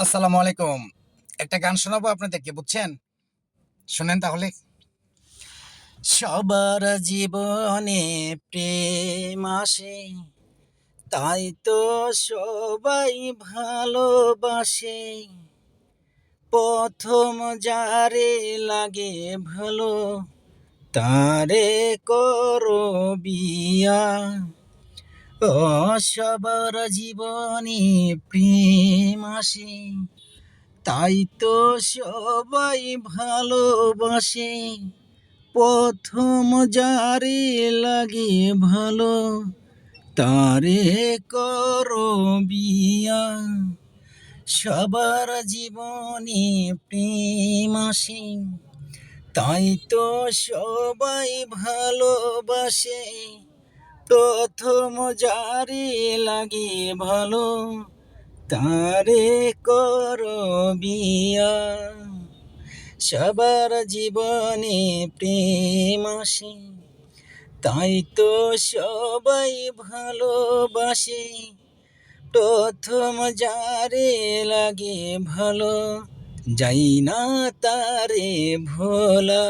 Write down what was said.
আসসালামু আলাইকুম। একটা গান শোনাবো আপনাদেরকে, বুঝছেন? শোনেন তাহলে। সবার জীবনে প্রেম আসে, তাই তো সবাই ভালোবাসে। প্রথম যারে লাগে ভালো, তারে করো বিয়া। ও সবার জীবনে প্রেম আসে, তাই তো সবাই ভালোবাসে। প্রথম যারে লাগে ভালো, তারে করো বিয়া। সবার জীবনে প্রেম আসে, তাই তো সবাই ভালোবাসে। প্রথম যারে লাগে ভালো, তারে করো বিয়া। সবার জীবনে প্রেম আসে, তাই তো সবাই ভালোবাসে। প্রথম যারে লাগে ভালো, যাই না তারে ভোলা।